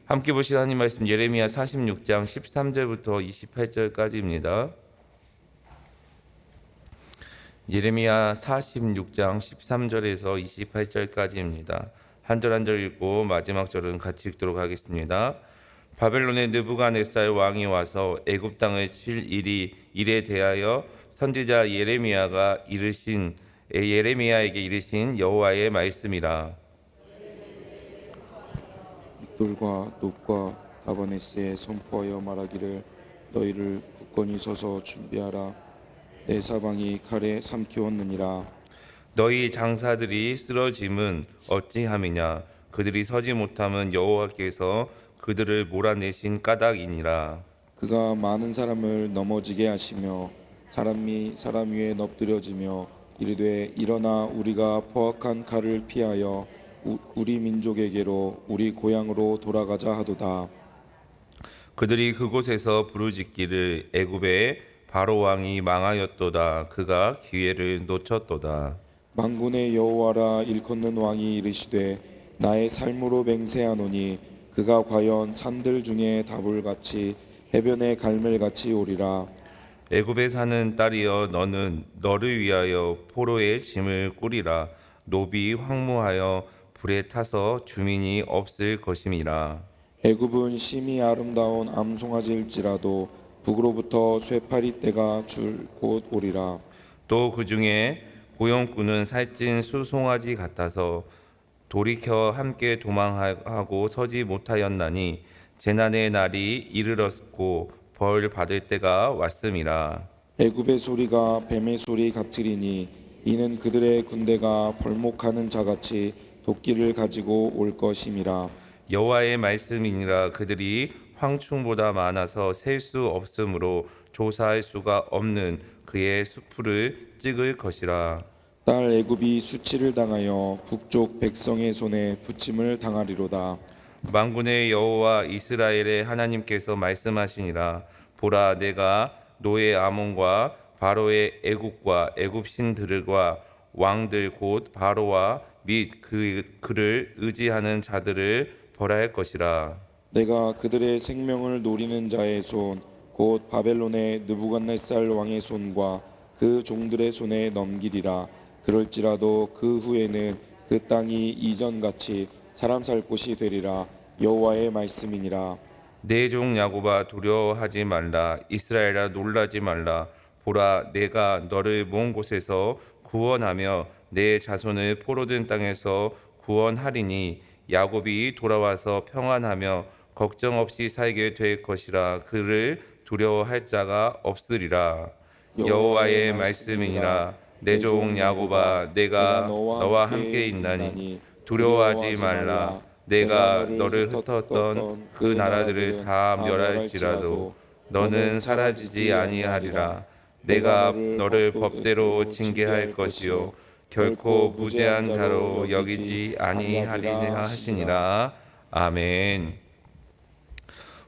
함께 보실 하나님 말씀 예레미야 46장 13절부터 28절까지입니다. 예레미야 46장 13절에서 28절까지입니다. 한 절 한 절 읽고 마지막 절은 같이 읽도록 하겠습니다. 바벨론의 느부갓네살 왕이 와서 애굽 땅을 칠 일에 대하여 선지자 예레미야에게 이르신 여호와의 말씀이라. 믹돌과 놋과 다바네스에 선포하여 말하기를 너희를 굳건히 서서 준비하라. 내 사방이 칼에 삼키웠느니라. 너희 장사들이 쓰러짐은 어찌함이냐? 그들이 서지 못함은 여호와께서 그들을 몰아내신 까닭이니라. 그가 많은 사람을 넘어지게 하시며 사람이 사람 위에 엎드려지며 이르되 일어나 우리가 포악한 칼을 피하여 우리 민족에게로 우리 고향으로 돌아가자 하도다. 그들이 그곳에서 부르짖기를 애굽의 바로 왕이 망하였도다. 그가 기회를 놓쳤도다. 만군의 여호와라 일컫는 왕이 이르시되 나의 삶으로 맹세하노니 그가 과연 산들 중에 다불같이 해변의 갈멜같이 오리라. 애굽에 사는 딸이여, 너는 너를 위하여 포로의 짐을 꾸리라. 노비 황무하여 불에 타서 주민이 없을 것임이라. 애굽은 심히 아름다운 암송아지일지라도 북으로부터 쇠파리 떼가 줄 곧 오리라. 또 그 중에 고용꾼은 살찐 수송아지 같아서 돌이켜 함께 도망하고 서지 못하였나니 재난의 날이 이르렀고 벌 받을 때가 왔음이라. 애굽의 소리가 뱀의 소리 같으리니 이는 그들의 군대가 벌목하는 자같이 도끼를 가지고 올 것임이라. 여호와의 말씀이니라. 그들이 황충보다 많아서 셀 수 없으므로 조사할 수가 없는 그의 수풀을 찍을 것이라. 딸 애굽이 수치를 당하여 북쪽 백성의 손에 부침을 당하리로다. 만군의 여호와 이스라엘의 하나님께서 말씀하시니라. 보라, 내가 노예 아몬과 바로의 애국과 애굽 신들과 왕들 곧 바로와 및 그를 의지하는 자들을 벌할 것이라. 내가 그들의 생명을 노리는 자의 손 곧 바벨론의 느부갓네살 왕의 손과 그 종들의 손에 넘기리라. 그럴지라도 그 후에는 그 땅이 이전같이 사람 살 곳이 되리라. 여호와의 말씀이니라. 내 종 야곱아, 두려워하지 말라. 이스라엘아, 놀라지 말라. 보라, 내가 너를 먼 곳에서 구원하며 내 자손을 포로된 땅에서 구원하리니 야곱이 돌아와서 평안하며 걱정 없이 살게 될 것이라. 그를 두려워할 자가 없으리라. 여호와의 말씀이니라. 내 종 야곱아, 내가 너와 함께 있나니 두려워하지 말라. 내가 너를 흩었던 그 나라들을 다 멸할지라도 너는 사라지지 아니하리라. 내가 너를 법대로 징계할 것이요 결코 무죄한 자로 여기지 아니하리라 하시니라. 아멘.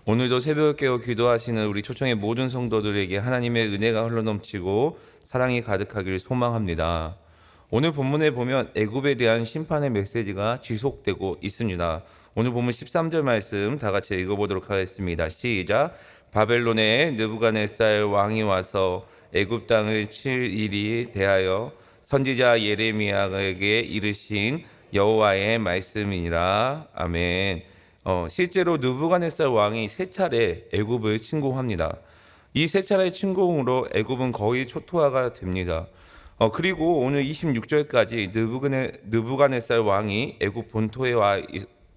오늘도 새벽 깨어 기도하시는 우리 초청의 모든 성도들에게 하나님의 은혜가 흘러넘치고 사랑이 가득하길 소망합니다. 오늘 본문에 보면 애굽에 대한 심판의 메시지가 지속되고 있습니다. 오늘 본문 13절 말씀 다 같이 읽어보도록 하겠습니다. 시작. 바벨론의 느부갓네살 왕이 와서 애굽 땅을 칠 일이 대하여 선지자 예레미야에게 이르신 여호와의 말씀이니라. 아멘. 실제로 느부갓네살 왕이 세 차례 애굽을 침공합니다. 이 세 차례의 침공으로 애굽은 거의 초토화가 됩니다. 그리고 오늘 26절까지 느부갓네살 왕이 애굽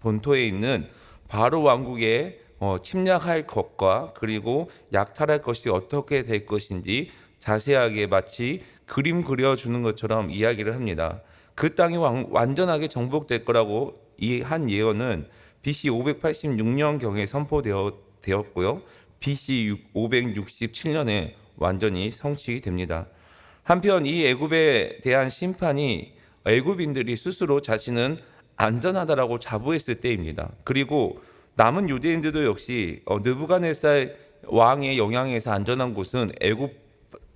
본토에 있는 바로 왕국에 침략할 것과 그리고 약탈할 것이 어떻게 될 것인지 자세하게 마치 그림 그려주는 것처럼 이야기를 합니다. 그 땅이 완전하게 정복될 거라고 한 예언은 BC 586년경에 선포되었고요. BC 567년에 완전히 성취됩니다. 한편 이 애굽에 대한 심판이 애굽인들이 스스로 자신은 안전하다라고 자부했을 때입니다. 그리고 남은 유대인들도 역시 느부갓네살 왕의 영향에서 안전한 곳은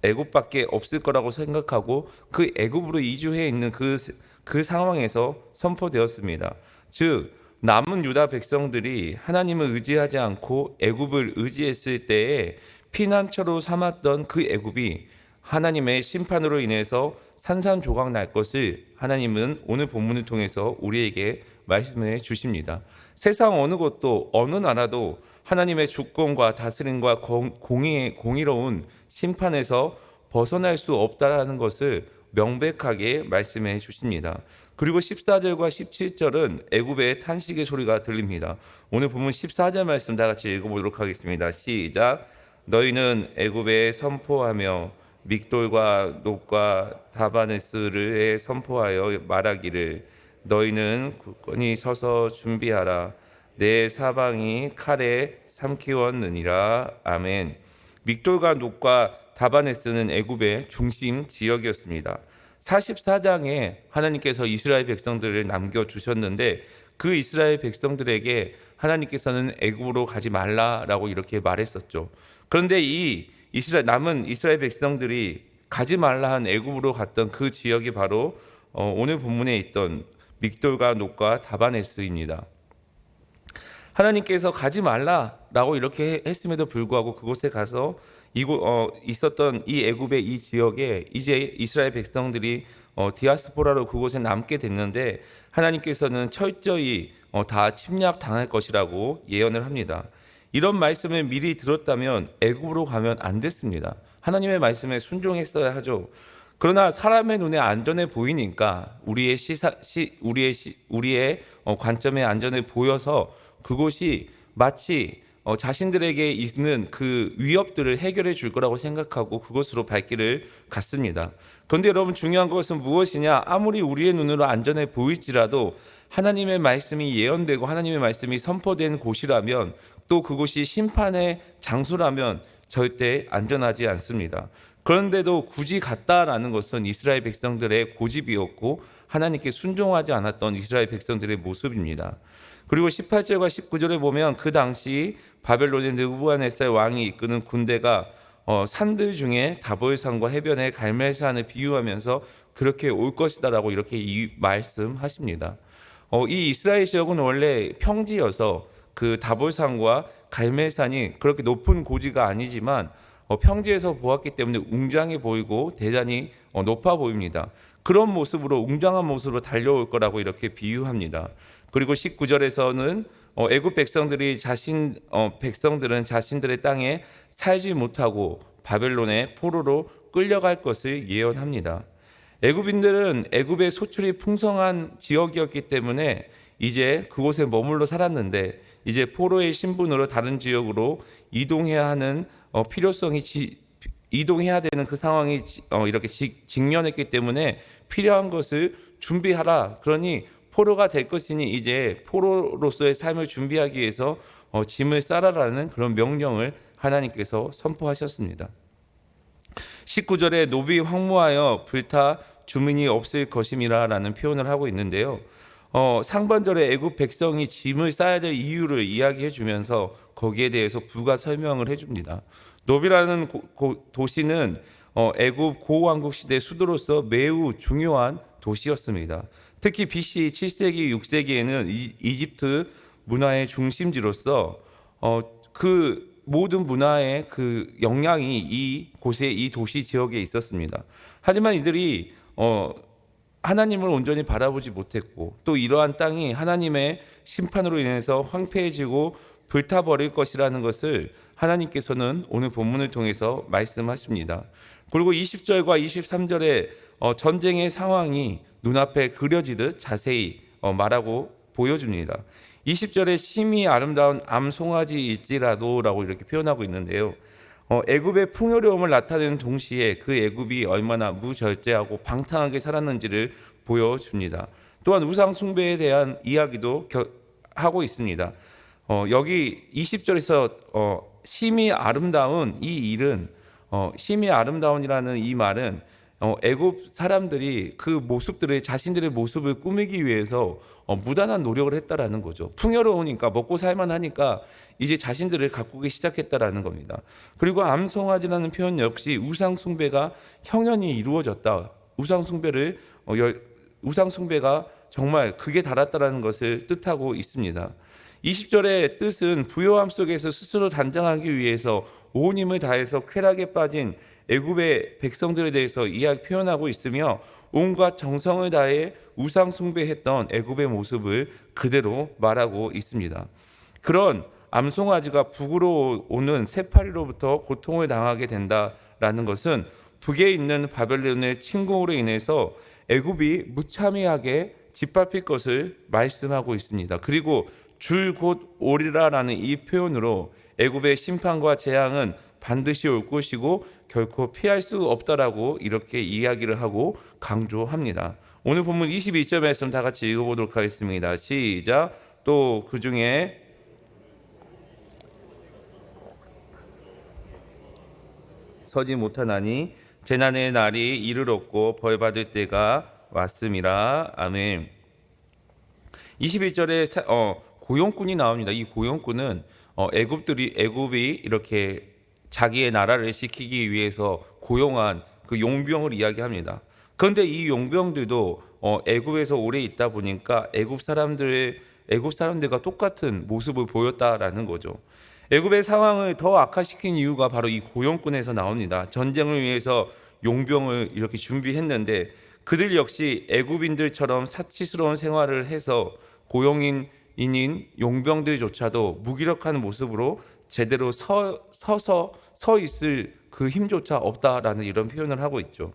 애굽밖에 없을 거라고 생각하고 그 애굽으로 이주해 있는 그 상황에서 선포되었습니다. 즉 남은 유다 백성들이 하나님을 의지하지 않고 애굽을 의지했을 때에 피난처로 삼았던 그 애굽이 하나님의 심판으로 인해서 산산조각 날 것을 하나님은 오늘 본문을 통해서 우리에게 말씀해 주십니다. 세상 어느 곳도 어느 나라도 하나님의 주권과 다스림과 공의로운 심판에서 벗어날 수 없다라는 것을 명백하게 말씀해 주십니다. 그리고 14절과 17절은 애굽의 탄식의 소리가 들립니다. 오늘 본문 14절 말씀 다 같이 읽어보도록 하겠습니다. 시작. 너희는 애굽에 선포하며 믹돌과 놋과 다바네스를 선포하여 말하기를 너희는 굳건히 서서 준비하라. 내 사방이 칼에 삼키웠느니라. 아멘. 믹돌과 놋과 다바네스는 애굽의 중심 지역이었습니다. 44장에 하나님께서 이스라엘 백성들을 남겨주셨는데 그 이스라엘 백성들에게 하나님께서는 애굽으로 가지 말라라고 이렇게 말했었죠. 그런데 이 남은 이스라엘 백성들이 가지 말라 한 애굽으로 갔던 그 지역이 바로 오늘 본문에 있던 믹돌과 놋과 다바네스입니다. 하나님께서 가지 말라라고 이렇게 했음에도 불구하고 그곳에 가서 있었던 이 애굽의 이 지역에 이제 이스라엘 백성들이 디아스포라로 그곳에 남게 됐는데 하나님께서는 철저히 다 침략당할 것이라고 예언을 합니다. 이런 말씀을 미리 들었다면 애굽으로 가면 안 됐습니다. 하나님의 말씀에 순종했어야 하죠. 그러나 사람의 눈에 안전해 보이니까 우리의 관점에 안전해 보여서 그곳이 마치 자신들에게 있는 그 위협들을 해결해 줄 거라고 생각하고 그곳으로 발길을 갔습니다. 그런데 여러분 중요한 것은 무엇이냐? 아무리 우리의 눈으로 안전해 보일지라도 하나님의 말씀이 예언되고 하나님의 말씀이 선포된 곳이라면 또 그곳이 심판의 장소라면 절대 안전하지 않습니다. 그런데도 굳이 갔다라는 것은 이스라엘 백성들의 고집이었고 하나님께 순종하지 않았던 이스라엘 백성들의 모습입니다. 그리고 18절과 19절에 보면 그 당시 바벨론의 느부갓네살 왕이 이끄는 군대가 산들 중에 다볼산과 해변의 갈멜산을 비유하면서 그렇게 올 것이다라고 이렇게 말씀하십니다. 이 이스라엘 지역은 원래 평지여서 그 다볼산과 갈멜산이 그렇게 높은 고지가 아니지만 평지에서 보았기 때문에 웅장해 보이고 대단히 높아 보입니다. 그런 모습으로 웅장한 모습으로 달려올 거라고 이렇게 비유합니다. 그리고 19절에서는 애굽 백성들은 자신들의 땅에 살지 못하고 바벨론의 포로로 끌려갈 것을 예언합니다. 애굽인들은 애굽의 소출이 풍성한 지역이었기 때문에 이제 그곳에 머물러 살았는데 이제 포로의 신분으로 다른 지역으로 이동해야 하는 이동해야 되는 그 상황이 이렇게 직면했기 때문에 필요한 것을 준비하라. 그러니 포로가 될 것이니 이제 포로로서의 삶을 준비하기 위해서 짐을 싸라라는 그런 명령을 하나님께서 선포하셨습니다. 19절에 노비 황무하여 불타 주민이 없을 것임이라라는 표현을 하고 있는데요. 상반절에 애굽 백성이 짐을 싸야 될 이유를 이야기해 주면서 거기에 대해서 부가 설명을 해줍니다. 노비라는 도시는 애굽 고왕국 시대 수도로서 매우 중요한 도시였습니다. 특히 BC 7세기, 6세기에는 이집트 문화의 중심지로서 그 모든 문화의 그 영향이 이 도시 지역에 있었습니다. 하지만 이들이 하나님을 온전히 바라보지 못했고 또 이러한 땅이 하나님의 심판으로 인해서 황폐해지고 불타버릴 것이라는 것을 하나님께서는 오늘 본문을 통해서 말씀하십니다. 그리고 20절과 23절에 전쟁의 상황이 눈앞에 그려지듯 자세히 말하고 보여줍니다. 20절에 심히 아름다운 암송아지일지라도 라고 이렇게 표현하고 있는데요. 애굽의 풍요로움을 나타내는 동시에 그 애굽이 얼마나 무절제하고 방탕하게 살았는지를 보여줍니다. 또한 우상 숭배에 대한 이야기도 하고 있습니다. 여기 20절에서 심히 아름다운 이 일은 심히 아름다운이라는 이 말은 애굽 사람들이 그 모습들을 자신들의 모습을 꾸미기 위해서 무단한 노력을 했다라는 거죠. 풍요로우니까 먹고 살만하니까 이제 자신들을 가꾸기 시작했다라는 겁니다. 그리고 암송아지라는 표현 역시 우상 숭배가 형연히 이루어졌다. 우상 숭배가 정말 극에 달았다라는 것을 뜻하고 있습니다. 20절의 뜻은 부요함 속에서 스스로 단장하기 위해서 온 힘을 다해서 쾌락에 빠진 애굽의 백성들에 대해서 표현하고 있으며 온갖 정성을 다해 우상 숭배했던 애굽의 모습을 그대로 말하고 있습니다. 그런 암송아지가 북으로 오는 세파리로부터 고통을 당하게 된다라는 것은 북에 있는 바벨론의 침공으로 인해서 애굽이 무참하게 짓밟힐 것을 말씀하고 있습니다. 그리고 줄 곧 오리라라는 이 표현으로 애굽의 심판과 재앙은 반드시 올 것이고 결코 피할 수 없다라고 이렇게 이야기를 하고 강조합니다. 오늘 본문 22절 말씀 다 같이 읽어보도록 하겠습니다. 시작. 또 그 중에 서지 못하나니 재난의 날이 이르렀고 벌받을 때가 왔음이라. 아멘. 21절에 고용꾼이 나옵니다. 이 고용꾼은 애굽이 이렇게 자기의 나라를 지키기 위해서 고용한 그 용병을 이야기합니다. 그런데 이 용병들도 애굽에서 오래 있다 보니까 애굽 사람들과 똑같은 모습을 보였다라는 거죠. 애굽의 상황을 더 악화시킨 이유가 바로 이 고용꾼에서 나옵니다. 전쟁을 위해서 용병을 이렇게 준비했는데 그들 역시 애굽인들처럼 사치스러운 생활을 해서 고용인인 용병들조차도 무기력한 모습으로 제대로 서 있을 그 힘조차 없다라는 이런 표현을 하고 있죠.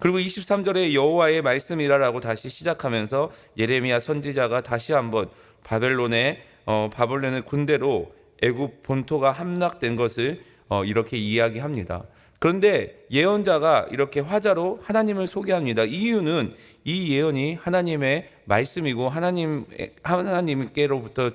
그리고 23절에 여호와의 말씀이라라고 다시 시작하면서 예레미야 선지자가 다시 한번 바벨론의 군대로 애굽 본토가 함락된 것을 이렇게 이야기합니다. 그런데 예언자가 이렇게 화자로 하나님을 소개합니다. 이유는 이 예언이 하나님의 말씀이고 하나님께로부터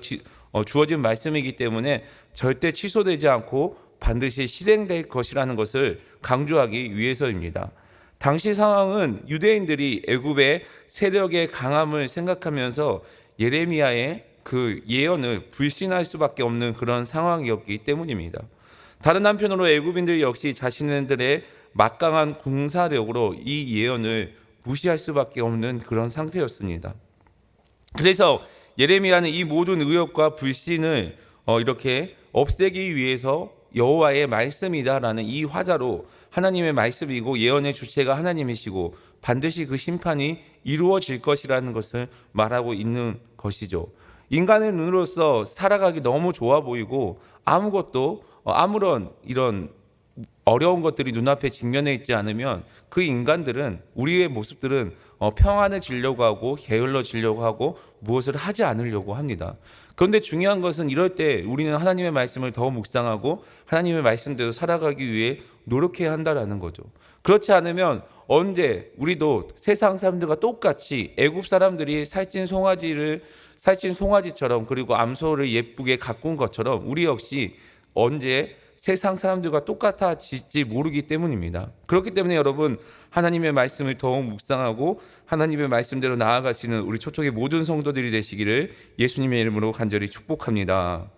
주어진 말씀이기 때문에 절대 취소되지 않고 반드시 실행될 것이라는 것을 강조하기 위해서입니다. 당시 상황은 유대인들이 애굽의 세력의 강함을 생각하면서 예레미야의 그 예언을 불신할 수밖에 없는 그런 상황이었기 때문입니다. 다른 한편으로 애굽인들 역시 자신들의 막강한 군사력으로 이 예언을 무시할 수밖에 없는 그런 상태였습니다. 그래서 예레미야는 이 모든 의혹과 불신을 이렇게 없애기 위해서 여호와의 말씀이다라는 이 화자로 하나님의 말씀이고 예언의 주체가 하나님이시고 반드시 그 심판이 이루어질 것이라는 것을 말하고 있는 것이죠. 인간의 눈으로서 살아가기 너무 좋아 보이고 아무런 이런 어려운 것들이 눈앞에 직면해 있지 않으면 그 인간들은 우리의 모습들은 평안을 지려고 하고 게을러지려고 하고 무엇을 하지 않으려고 합니다. 그런데 중요한 것은 이럴 때 우리는 하나님의 말씀을 더 묵상하고 하나님의 말씀대로 살아가기 위해 노력해야 한다라는 거죠. 그렇지 않으면 언제 우리도 세상 사람들과 똑같이 애굽 사람들이 살찐 송아지처럼 그리고 암소를 예쁘게 가꾼 것처럼 우리 역시 언제 세상 사람들과 똑같아질지 모르기 때문입니다. 그렇기 때문에 여러분 하나님의 말씀을 더욱 묵상하고 하나님의 말씀대로 나아가시는 우리 초청의 모든 성도들이 되시기를 예수님의 이름으로 간절히 축복합니다.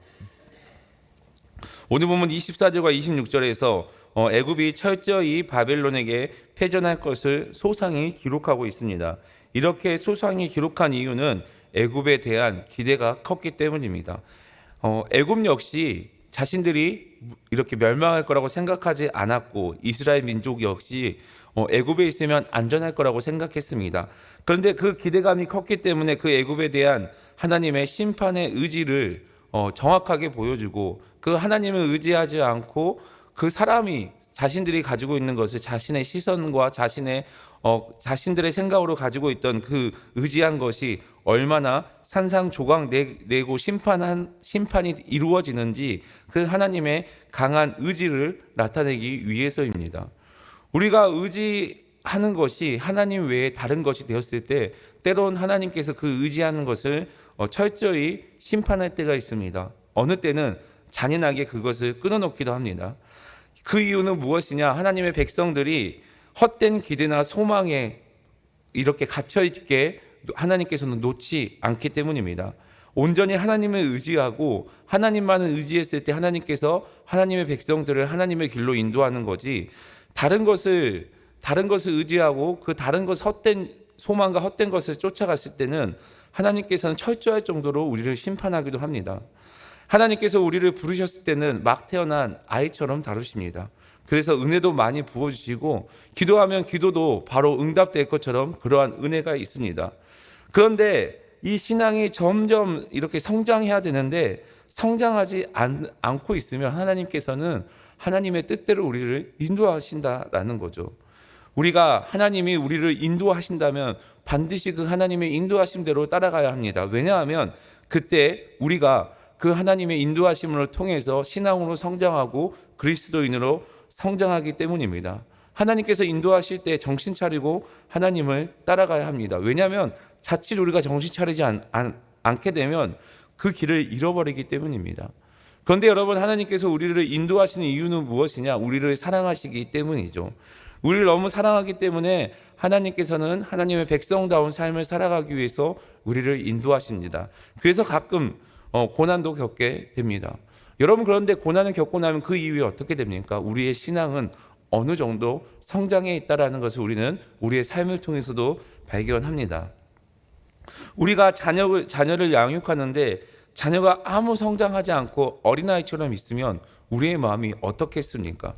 오늘 보면 24절과 26절에서 애굽이 철저히 바벨론에게 패전할 것을 소상히 기록하고 있습니다. 이렇게 소상히 기록한 이유는 애굽에 대한 기대가 컸기 때문입니다. 애굽 역시 자신들이 이렇게 멸망할 거라고 생각하지 않았고 이스라엘 민족 역시 애굽에 있으면 안전할 거라고 생각했습니다. 그런데 그 기대감이 컸기 때문에 그 애굽에 대한 하나님의 심판의 의지를 정확하게 보여주고 그 하나님을 의지하지 않고 그 사람이 자신들이 가지고 있는 것을 자신의 시선과 자신들의 생각으로 가지고 있던 그 의지한 것이 얼마나 산상조각 내고 심판이 이루어지는지 그 하나님의 강한 의지를 나타내기 위해서입니다. 우리가 의지하는 것이 하나님 외에 다른 것이 되었을 때 때론 하나님께서 그 의지하는 것을 철저히 심판할 때가 있습니다. 어느 때는 잔인하게 그것을 끊어놓기도 합니다. 그 이유는 무엇이냐? 하나님의 백성들이 헛된 기대나 소망에 이렇게 갇혀있게 하나님께서는 놓지 않기 때문입니다. 온전히 하나님을 의지하고 하나님만을 의지했을 때 하나님께서 하나님의 백성들을 하나님의 길로 인도하는 거지 다른 것을 의지하고 그 다른 것 헛된 소망과 헛된 것을 쫓아갔을 때는 하나님께서는 철저할 정도로 우리를 심판하기도 합니다. 하나님께서 우리를 부르셨을 때는 막 태어난 아이처럼 다루십니다. 그래서 은혜도 많이 부어주시고 기도하면 기도도 바로 응답될 것처럼 그러한 은혜가 있습니다. 그런데 이 신앙이 점점 이렇게 성장해야 되는데 성장하지 않고 있으면 하나님께서는 하나님의 뜻대로 우리를 인도하신다라는 거죠. 우리가 하나님이 우리를 인도하신다면 반드시 그 하나님의 인도하심대로 따라가야 합니다. 왜냐하면 그때 우리가 그 하나님의 인도하심을 통해서 신앙으로 성장하고 그리스도인으로 성장하기 때문입니다. 하나님께서 인도하실 때 정신 차리고 하나님을 따라가야 합니다. 왜냐하면 자칫 우리가 정신 차리지 않게 되면 그 길을 잃어버리기 때문입니다. 그런데 여러분, 하나님께서 우리를 인도하시는 이유는 무엇이냐? 우리를 사랑하시기 때문이죠. 우리를 너무 사랑하기 때문에 하나님께서는 하나님의 백성다운 삶을 살아가기 위해서 우리를 인도하십니다. 그래서 가끔 고난도 겪게 됩니다. 여러분, 그런데 고난을 겪고 나면 그 이후에 어떻게 됩니까? 우리의 신앙은 어느 정도 성장해 있다는 것을 우리는 우리의 삶을 통해서도 발견합니다. 우리가 자녀를 양육하는데 자녀가 아무 성장하지 않고 어린아이처럼 있으면 우리의 마음이 어떻겠습니까?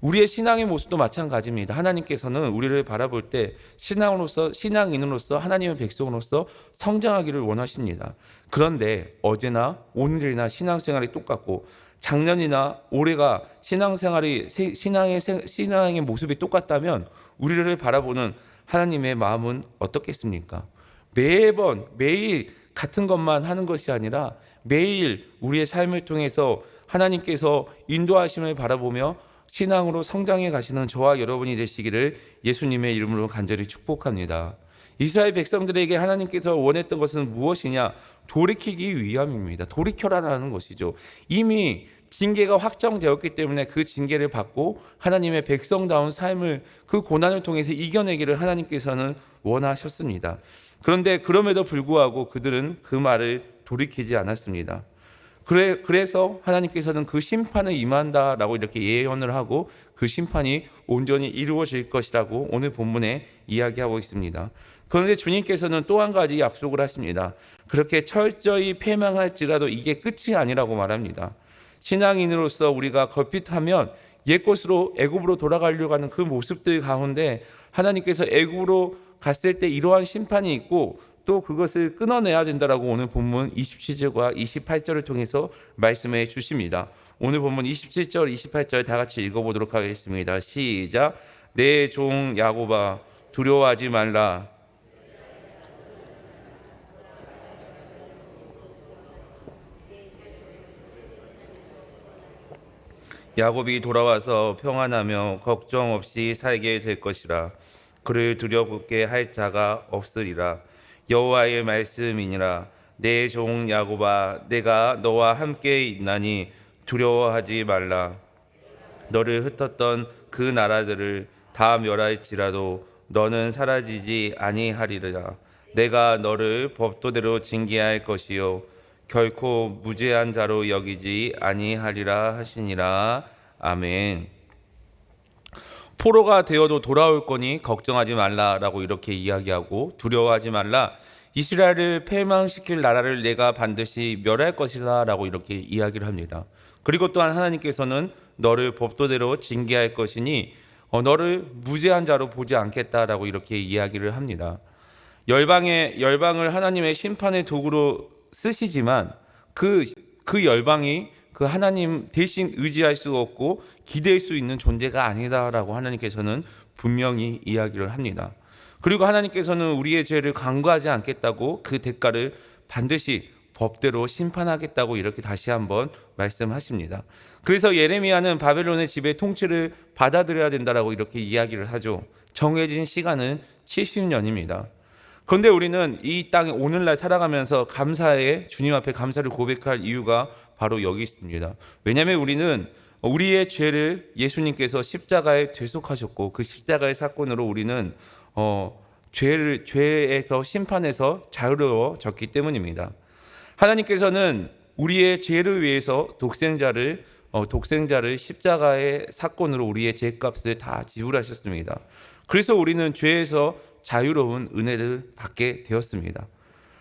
우리의 신앙의 모습도 마찬가지입니다. 하나님께서는 우리를 바라볼 때 신앙인으로서 하나님의 백성으로서 성장하기를 원하십니다. 그런데 어제나 오늘이나 신앙생활이 똑같고 작년이나 올해가 신앙의 모습이 똑같다면 우리를 바라보는 하나님의 마음은 어떻겠습니까? 매일 같은 것만 하는 것이 아니라 매일 우리의 삶을 통해서 하나님께서 인도하심을 바라보며 신앙으로 성장해 가시는 저와 여러분이 되시기를 예수님의 이름으로 간절히 축복합니다. 이스라엘 백성들에게 하나님께서 원했던 것은 무엇이냐? 돌이키기 위함입니다. 돌이켜라라는 것이죠. 이미 징계가 확정되었기 때문에 그 징계를 받고 하나님의 백성다운 삶을 그 고난을 통해서 이겨내기를 하나님께서는 원하셨습니다. 그런데 그럼에도 불구하고 그들은 그 말을 돌이키지 않았습니다. 그래서 하나님께서는 그 심판을 임한다라고 이렇게 예언을 하고 그 심판이 온전히 이루어질 것이라고 오늘 본문에 이야기하고 있습니다. 그런데 주님께서는 또 한 가지 약속을 하십니다. 그렇게 철저히 패망할지라도 이게 끝이 아니라고 말합니다. 신앙인으로서 우리가 걸핏하면 옛것으로 애굽으로 돌아가려고 하는 그 모습들 가운데 하나님께서 애굽으로 갔을 때 이러한 심판이 있고 또 그것을 끊어내야 된다라고 오늘 본문 27절과 28절을 통해서 말씀해 주십니다. 오늘 본문 27절, 28절 다 같이 읽어보도록 하겠습니다. 시작. 내 종 야곱아 두려워하지 말라. 야곱이 돌아와서 평안하며 걱정 없이 살게 될 것이라. 그를 두려우게 할 자가 없으리라. 여호와의 말씀이니라. 내 종 야곱아 내가 너와 함께 있나니 두려워하지 말라. 너를 흩었던 그 나라들을 다 멸할지라도 너는 사라지지 아니하리라. 내가 너를 법도대로 징계할 것이요 결코 무죄한 자로 여기지 아니하리라 하시니라. 아멘. 포로가 되어도 돌아올 거니 걱정하지 말라라고 이렇게 이야기하고 두려워하지 말라. 이스라엘을 패망시킬 나라를 내가 반드시 멸할 것이다라고 이렇게 이야기를 합니다. 그리고 또한 하나님께서는 너를 법도대로 징계할 것이니 너를 무죄한 자로 보지 않겠다라고 이렇게 이야기를 합니다. 열방을 하나님의 심판의 도구로 쓰시지만 그 열방이 그 하나님 대신 의지할 수 없고 기댈 수 있는 존재가 아니다라고 하나님께서는 분명히 이야기를 합니다. 그리고 하나님께서는 우리의 죄를 간구하지 않겠다고 그 대가를 반드시 법대로 심판하겠다고 이렇게 다시 한번 말씀하십니다. 그래서 예레미야는 바벨론의 지배 통치를 받아들여야 된다라고 이렇게 이야기를 하죠. 정해진 시간은 70년입니다. 그런데 우리는 이 땅에 오늘날 살아가면서 주님 앞에 감사를 고백할 이유가 바로 여기 있습니다. 왜냐하면 우리는 우리의 죄를 예수님께서 십자가에 대속하셨고 그 십자가의 사건으로 우리는 죄에서 심판에서 자유로워졌기 때문입니다. 하나님께서는 우리의 죄를 위해서 독생자를 십자가의 사건으로 우리의 죄값을 다 지불하셨습니다. 그래서 우리는 죄에서 자유로운 은혜를 받게 되었습니다.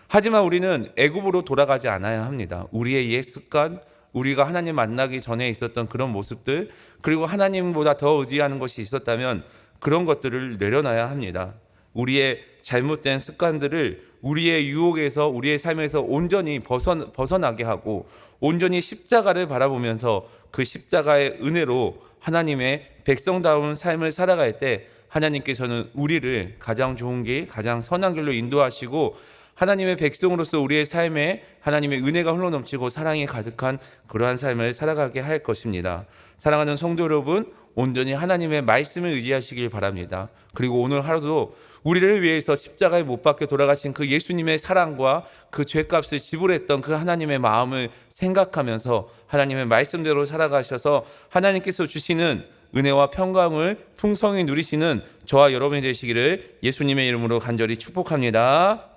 하지만 우리는 애굽으로 돌아가지 않아야 합니다. 우리의 옛 습관, 우리가 하나님 만나기 전에 있었던 그런 모습들, 그리고 하나님보다 더 의지하는 것이 있었다면 그런 것들을 내려놔야 합니다. 우리의 잘못된 습관들을 우리의 유혹에서, 우리의 삶에서 온전히 벗어나게 하고 온전히 십자가를 바라보면서 그 십자가의 은혜로 하나님의 백성다운 삶을 살아갈 때 하나님께서는 우리를 가장 좋은 길, 가장 선한 길로 인도하시고 하나님의 백성으로서 우리의 삶에 하나님의 은혜가 흘러넘치고 사랑이 가득한 그러한 삶을 살아가게 할 것입니다. 사랑하는 성도 여러분, 온전히 하나님의 말씀을 의지하시길 바랍니다. 그리고 오늘 하루도 우리를 위해서 십자가에 못 박혀 돌아가신 그 예수님의 사랑과 그 죄값을 지불했던 그 하나님의 마음을 생각하면서 하나님의 말씀대로 살아가셔서 하나님께서 주시는 은혜와 평강을 풍성히 누리시는 저와 여러분이 되시기를 예수님의 이름으로 간절히 축복합니다.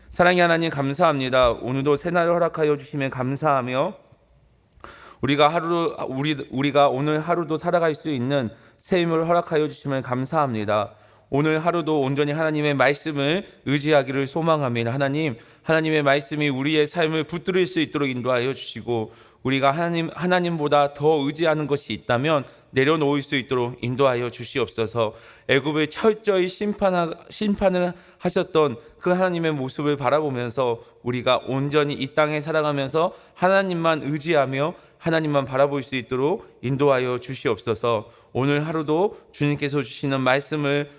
사랑의 하나님, 감사합니다. 오늘도 새날을 허락하여 주시면 감사하며 우리가 오늘 하루도 살아갈 수 있는 새 힘을 허락하여 주시면 감사합니다. 오늘 하루도 온전히 하나님의 말씀을 의지하기를 소망합니다. 하나님의 말씀이 우리의 삶을 붙들을 수 있도록 인도하여 주시고 우리가 하나님보다 더 의지하는 것이 있다면 내려놓을 수 있도록 인도하여 주시옵소서. 애굽을 철저히 심판을 하셨던 그 하나님의 모습을 바라보면서 우리가 온전히 이 땅에 살아가면서 하나님만 의지하며 하나님만 바라볼 수 있도록 인도하여 주시옵소서. 오늘 하루도 주님께서 주시는 말씀에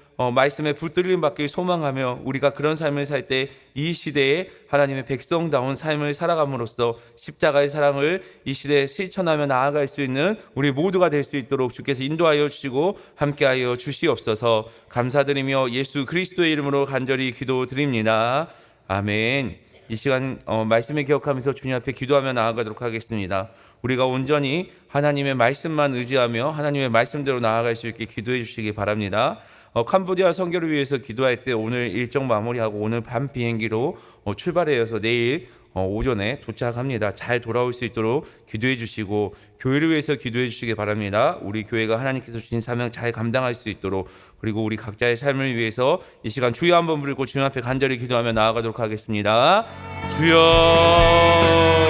붙들림 받길 소망하며 우리가 그런 삶을 살 때 이 시대에 하나님의 백성다운 삶을 살아감으로써 십자가의 사랑을 이 시대에 실천하며 나아갈 수 있는 우리 모두가 될 수 있도록 주께서 인도하여 주시고 함께하여 주시옵소서. 감사드리며 예수 그리스도의 이름으로 간절히 기도드립니다. 아멘. 이 시간 말씀을 기억하면서 주님 앞에 기도하며 나아가도록 하겠습니다. 우리가 온전히 하나님의 말씀만 의지하며 하나님의 말씀대로 나아갈 수 있게 기도해 주시기 바랍니다. 캄보디아 선교를 위해서 기도할 때 오늘 일정 마무리하고 오늘 밤 비행기로 출발해서 내일 오전에 도착합니다. 잘 돌아올 수 있도록 기도해 주시고 교회를 위해서 기도해 주시기 바랍니다. 우리 교회가 하나님께서 주신 사명 잘 감당할 수 있도록, 그리고 우리 각자의 삶을 위해서 이 시간 주여 한번 부르고 주님 앞에 간절히 기도하며 나아가도록 하겠습니다. 주여.